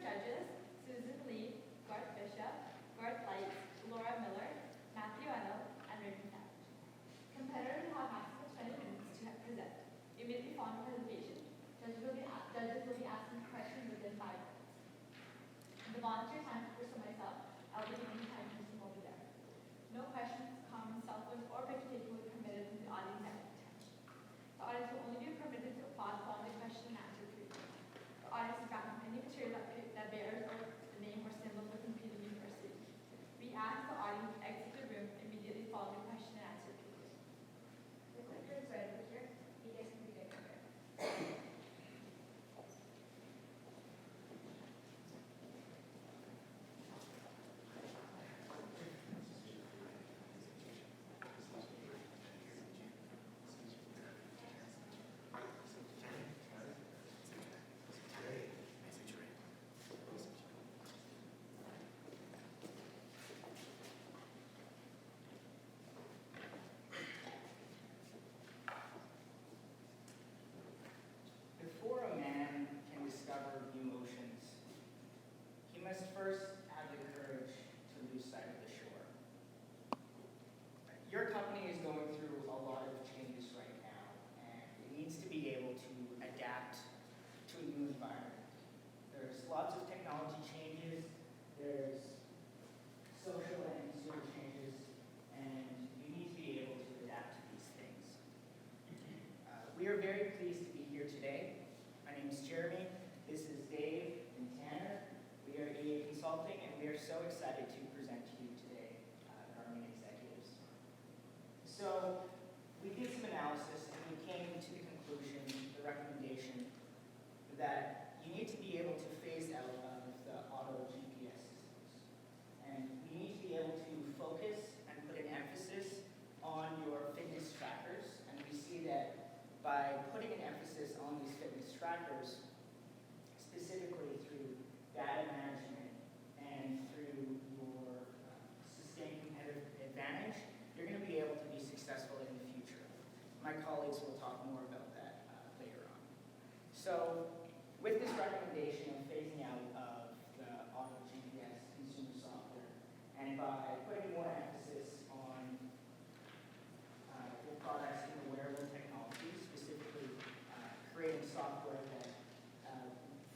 our judges, Susan Lee, Garth Bishop, Garth Light, Laura Miller, Matthew Eno, and Raymond Savage. Competitors will have maximum 20 minutes to present. Immediately following the presentation, judges will be asking questions within 5 minutes. In the volunteer time for Chris and myself, I'll be giving time for some over there. No questions, comments, cell phones, or picture taking will be permitted in the audience at any time. The audience will only be permitted to applaud following the question and answer period. The audience is banned from any material that bears the name or symbol of the competing university. We ask the audience to exit the room immediately following the question and answer period. The clicker is right over here. You guys can begin over here. Before a man can discover new oceans, he must first have the courage to lose sight of the shore. Your company is going through a lot of changes right now, and it needs to be able to adapt to a new environment. There's lots of technology changes, there's social and consumer changes, and you need to be able to adapt to these things. We are very pleased to be here today. My name is Jeremy, this is Dave and Tanner. We are EA Consulting, and we are so excited to present to you today, Garmin executives. So, we did some analysis, and we came to the conclusion, the recommendation, that you need to be able to phase out of the auto GPS systems. And you need to be able to focus and put an emphasis on your fitness trackers, and we see that by putting an emphasis on these fitness trackers, specifically through data management and through your sustained competitive advantage, you're going to be able to be successful in the future. My colleagues will talk more about that later on. So, with this recommendation of phasing out of the auto GPS consumer software, and by putting more emphasis on the products in the wearable technology, specifically creating software that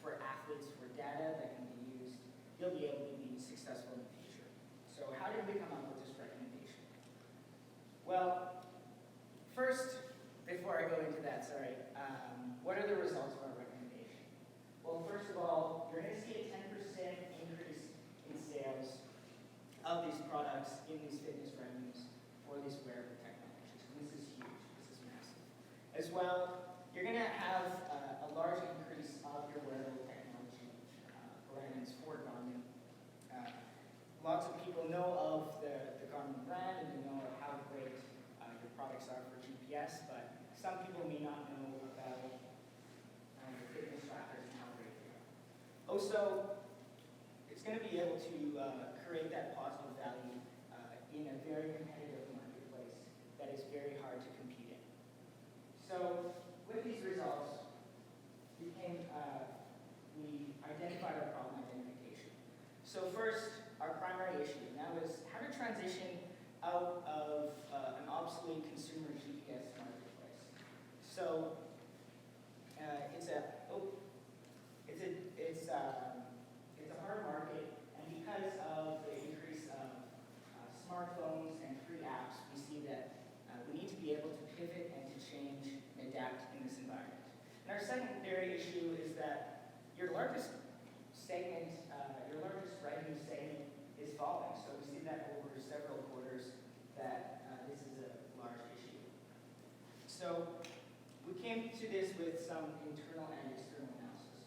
for athletes, for data that can be used, you'll be able to be successful in the future. So how did we come up with this recommendation? Well, first, before I go into that, what are the results of our recommendation? Well, first of all, you're going to see a 10% increase in sales of these products in these fitness revenues for these wearable technologies. And this is huge. This is massive. As well, you're going to have a large increase of your wearable technology brands for Garmin. Lots of people know of the Garmin brand and they know how great your products are for GPS, but some people may not know about your fitness trackers and how great they are. Also, it's going to be able to create that positive value in a very competitive marketplace that is very hard to compete in. So, with these results, we identified our problem identification. So first, our primary issue, and that was how to transition out of an obsolete consumer GPS marketplace. So it's a hard market, and because of the increase of smartphones and free apps, we see that we need to be able to pivot and to change and adapt in this environment. And our secondary issue is that your largest segment, your largest revenue segment is falling. So we see that over several quarters that this is a large issue. So we came to this with some internal and external analysis.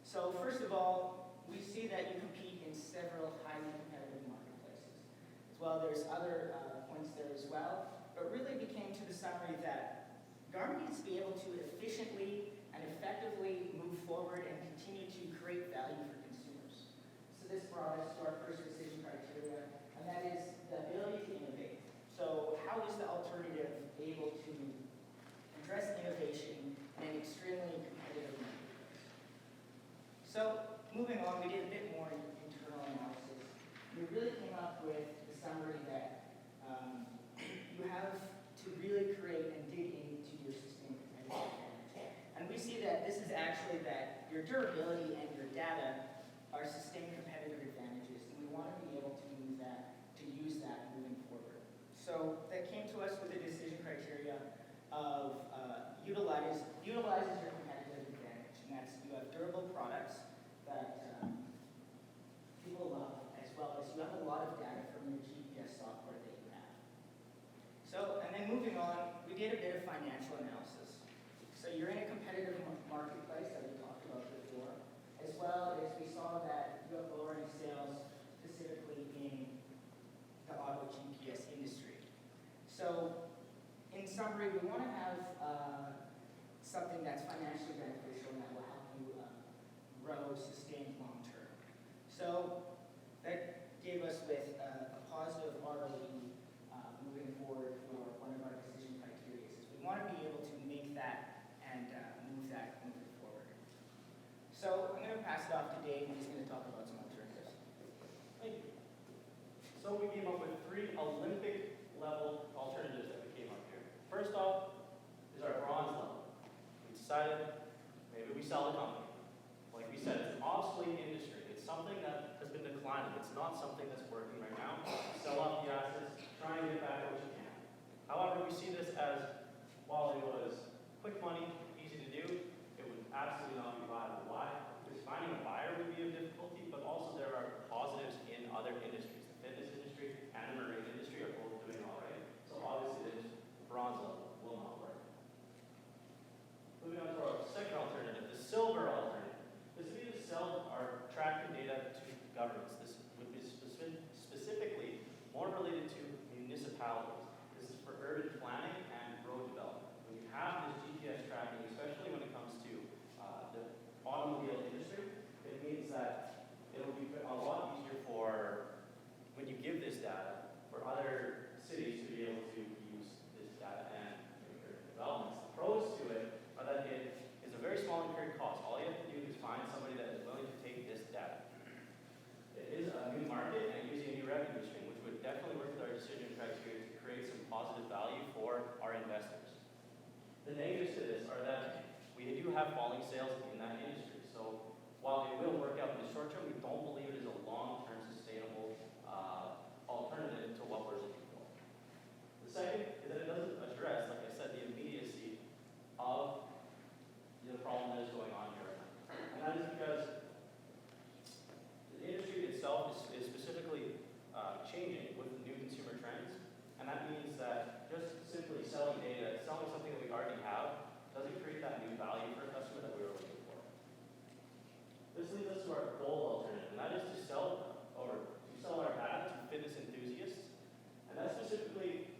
So first of all, we see that you compete in several highly competitive marketplaces. As well, there's other points there as well. But really we came to the summary that Garmin needs to be able to efficiently and effectively move forward and continue to create value for consumers. So this brought us to our first decision criteria, and that is the ability to innovate. So how is the alternative able to address innovation in an extremely competitive marketplace? So moving on, we did a bit more internal analysis. We really came up with the summary that you have to really create and dig into your sustained competitive advantage. And we see that this is actually that your durability and your data are sustained competitive advantages, and we want to be able to use that moving forward. So that came to us with a decision criteria of utilizes your competitive advantage, and that's you have durable products that people love, as well as you have a lot of data from your GPS software that you have. So, and then moving on, we did a bit of financial analysis. So you're in a competitive marketplace that we talked about before, as well as we saw that you have lowering sales specifically in the auto GPS industry. So, in summary, we want to have something that's financially beneficial and that will help you grow sustained long term. So, that gave us with a positive ROE moving forward for one of our decision criteria. We want to be able to make that and move that moving forward. So, I'm going to pass it off to Dave, and he's going to talk about some alternatives. Thank you. So we came up with 3 Olympic level alternatives that we came up here. First off is our bronze level. We decided maybe we sell the company. Like we said, it's an obsolete industry. It's something that has been declining. It's not something that's working right now. Sell off the assets, try and get back what you can. However, we see this as, while it was quick money, easy to do, it would absolutely not be viable. Why? Because finding a buyer would be a difficulty, but also there are positives in other industries. The fitness industry and the marine industry are both doing all right. So obviously this bronze level will not work. Moving on to our second alternative, the silver alternative. This would be to sell our tracking data to governments. This would be specifically more related to municipalities. This is for urban planning and road development. When you have this GPS tracking, especially when it comes to the automobile industry, it means that it'll be a lot easier for, when you give this data, for other cities to be able to use this data and make their developments. The pros to it are that it is a very small incurred cost. All you have to do is find somebody that is willing to take this data. It is a new market and using a new revenue stream, which would definitely work with our decision criteria to create some positive value for our investors. The negatives to this are that we do have falling sales in that industry. So while it will work out in the short term, we don't believe it is a long-term sustainable alternative to what we're looking for. The second is that it doesn't address, like I said, the immediacy of the problem that is going on here right now. And that is because the industry itself is specifically changing with new consumer trends. And that means that just simply selling data, selling something that we already have, doesn't create that new value for a customer that we were looking for. This leads us to our gold alternative, and that is to sell our data to fitness enthusiasts. And that specifically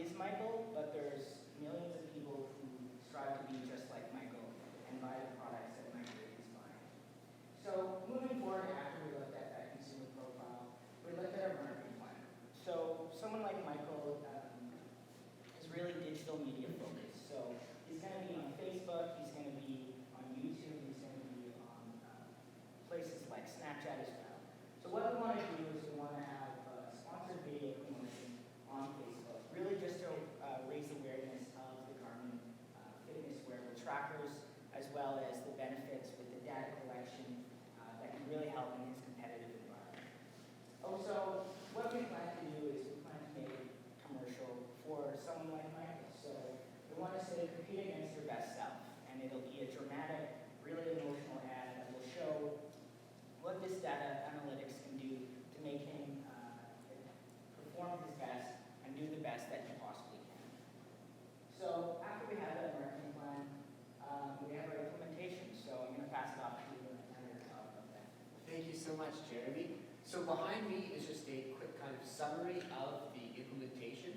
is Michael, but there's millions of people who strive to be just like Michael and buy the products that Michael is buying. So moving forward, after we looked at that consumer profile, we looked at our marketing plan. So someone like Michael is really digital media focused. So he's going to be on Facebook, he's going to be on YouTube, he's going to be on places like Snapchat as well. So what we want to do is we want to have sponsored video promotion on Facebook, really just to raise awareness of the Garmin fitness wearable trackers, as well as the benefits with the data collection that can really help in his competitive environment. Also, what we plan to do is we plan to make a commercial for someone like Michael. So we want to say compete against your best self, and it'll be a dramatic, really emotional ad that will show what this data analytics can do to make him perform his best and do the best that he possibly can. So after we have that marketing plan, we have our implementation. So I'm going to pass it off to Tanner to talk about that. Thank you so much, Jeremy. So behind me is just a quick kind of summary of the implementation,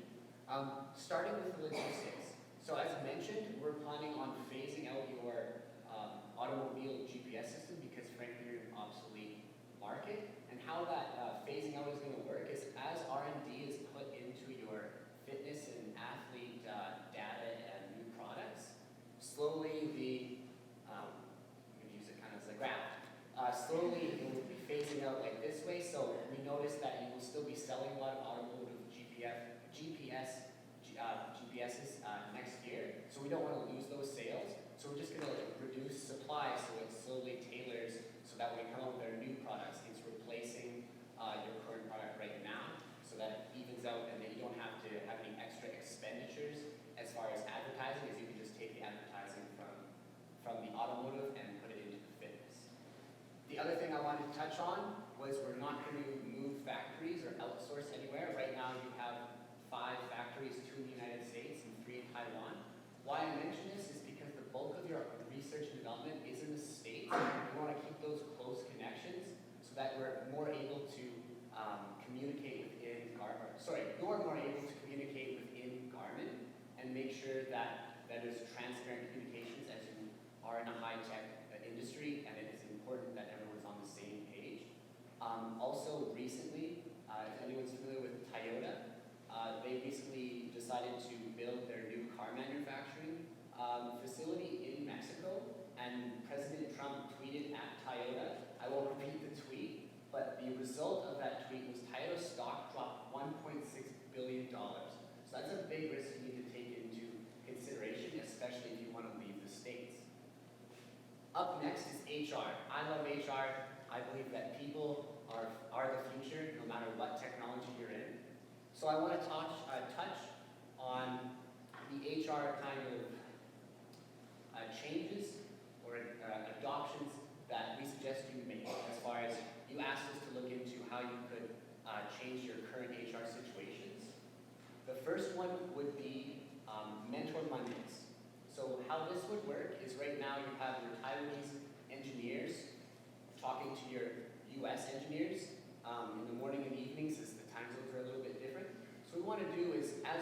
starting with the logistics. So as mentioned, we're planning on phasing out your automobile GPS system because frankly you're an obsolete market. And how that phasing out is going to work is as R&D is put into your fitness and athlete data and new products, slowly I'm going to use it kind of as a graph. Slowly it will be phasing out like this way. So we notice that you will still be selling a lot of automotive GPSs next year. So we don't want to lose those sales. So we're just going to reduce supply so it slowly tailors so that when we come up with our new products, it's replacing your current product right now so that it evens out and then you don't have to have any extra expenditures as far as advertising, as you can just take the advertising from the automotive and put it into the fitness. The other thing I wanted to touch on was we're not going to move factories or outsource anywhere. Right now you have 5 factories, 2 in the United States and 3 in Taiwan. Why I mention this is because the bulk of your research and development is in the States. We want to keep those close connections so that we're more able to communicate within Garmin. You're more able to communicate within Garmin and make sure that there's transparent communications as you are in a high-tech industry, and it is important that everyone's on the same page. Also, recently, if anyone's familiar with Toyota, they recently decided to build their new car manufacturing facility in Mexico, and President Trump tweeted at Toyota. I won't repeat the tweet, but the result of that tweet was Toyota's stock dropped $1.6 billion. So that's a big risk you need to take into consideration, especially if you want to leave the States. Up next is HR. I love HR. I believe that people are the future, no matter what technology you're in. So I want to touch on the HR kind of changes or adoptions that we suggest you make as far as you asked us to look into how you could change your current HR situations. The first one would be Mentor Mondays. So how this would work is right now you have your Taiwanese engineers talking to your US engineers in the morning and evenings as the time zones are a little bit different. So what we want to do is as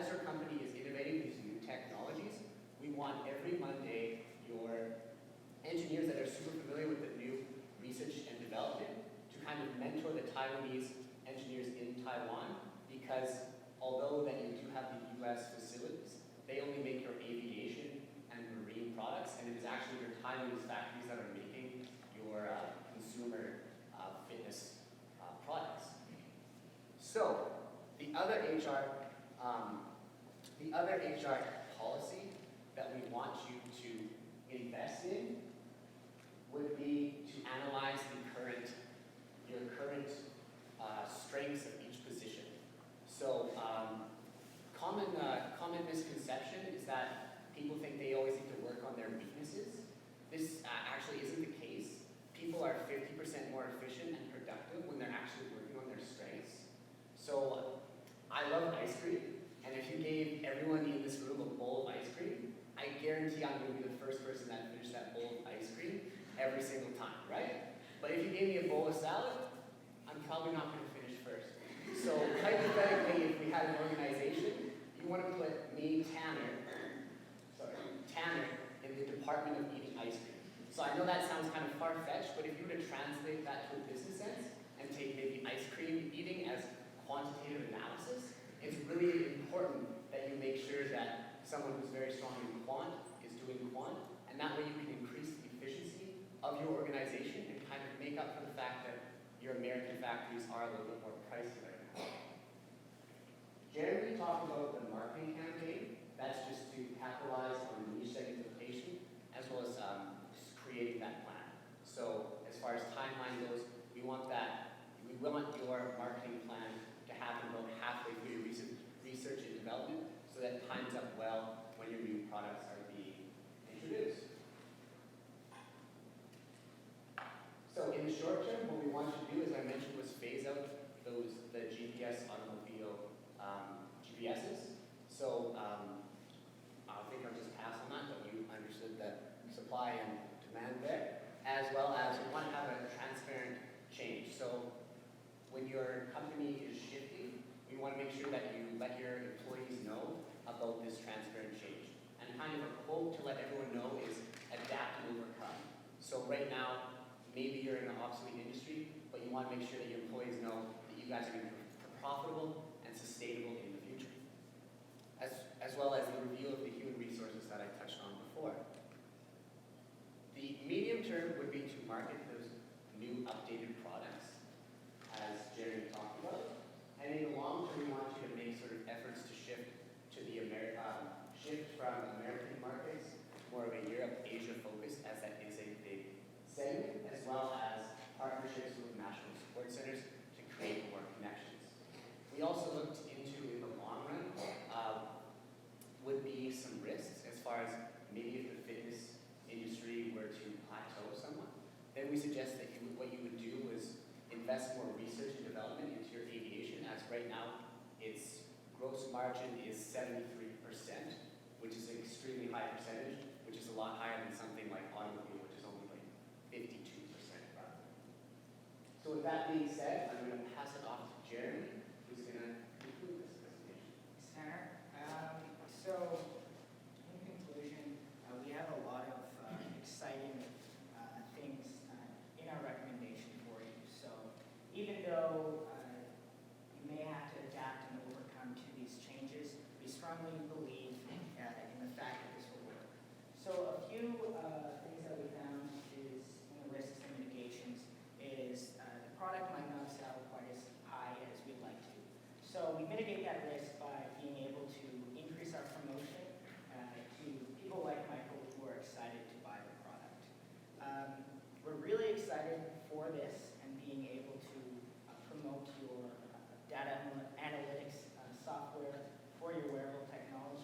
your company is innovating these new technologies, we want every Monday your engineers that are super familiar with the new research and development to kind of mentor the Taiwanese engineers in Taiwan, because although that you do have the US facilities, they only make your aviation and marine products, and it is actually your Taiwanese factories that are making your consumer fitness products. So the other HR policy that we want you to invest in would be to analyze your current strengths of each position. So common misconception is that people think they always need to work on their weaknesses. This actually isn't the case. People are 50% more efficient and productive when they're actually working on their strengths. So I love ice cream, and if you gave everyone in this room a bowl of ice cream, I guarantee I'm going to be the first person that finished that bowl of ice cream every single time, right? But if you gave me a bowl of salad, I'm probably not going to finish first. So hypothetically, if we had an organization So I know that sounds kind of far-fetched, but if you were to translate that to a business sense and take maybe ice cream eating as quantitative analysis, it's really important that you make sure that someone who's very strong in quant is doing quant, and that way you can increase the efficiency of your organization and kind of make up for the fact that your American factories are a little bit more pricey right now. Jeremy talked about the marketing campaign. That's just to capitalize on the niche segmentation as well as just creating that plan. So as far as timeline goes, we want your marketing plan to happen about halfway through your research and development so that it times up well when your new products are being introduced. So in the short term, what we want to do, as I mentioned, was phase out the GPS automobile GPSs. So I think I'll just pass on that, but you understood the supply and demand there, as well as we want to have a transparent change. So when your company is shifting, we want to make sure that you let your employees know about this transparent change. And kind of a quote to let everyone know is adapt and overcome. So right now, maybe you're in an obsolete industry, but you want to make sure that your employees know that you guys are going to be profitable and sustainable in the future. As well as the review of the human resources that I touched on before. The medium term would be to market those new updated products, as Jeremy talked about. And in the long term, we want you to make sort of efforts to shift to the shift from American markets, more of a Europe, Asia focus, as that is a big segment, as well as partnerships with national support centers to create more connections. We also looked into, in the long run, would be some risks as far as maybe if the fitness industry were to plateau somewhat. Then we suggest that what you would do is invest more research and development into your aviation, as right now its gross margin is 73%, which is an extremely high percentage, which is a lot higher than something like automobile, which is only like 52%. So with that being said, I'm going to pass it off to Jeremy, who's going to conclude this presentation. Thanks, Tanner. So, in conclusion, we have a lot of exciting things in our recommendation for you. So, even though you may have to adapt and overcome to these changes, we strongly believe in the fact that this will work. So, a few things that we found is risks and mitigations is the product might not sell quite as high as we'd like to. So, we mitigate that risk by being able to increase our promotion to people like Michael who are excited to buy the product. We're really excited for this and being able to promote your data analytics software for your wearable technology.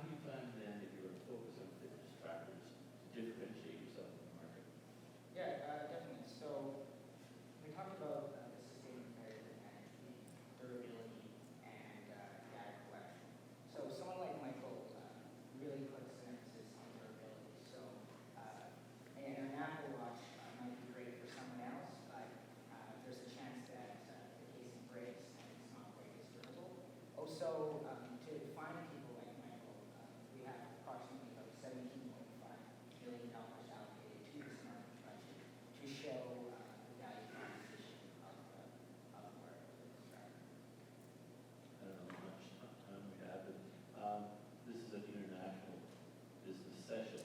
do you plan then, if you're focused on fitness trackers, to differentiate yourself in the market? Yeah, definitely. So we talked about the sustainability and the durability and data collection. So someone like Michael really puts an emphasis on durability. So an Apple Watch might be great for someone else, but there's a chance that the casing breaks and it's not quite as durable. Also, to find people like Michael, we have approximately about $17.5 million allocated to this market budget to show the value proposition of our fitness tracker. I don't know how much time we have, but this is an international business session.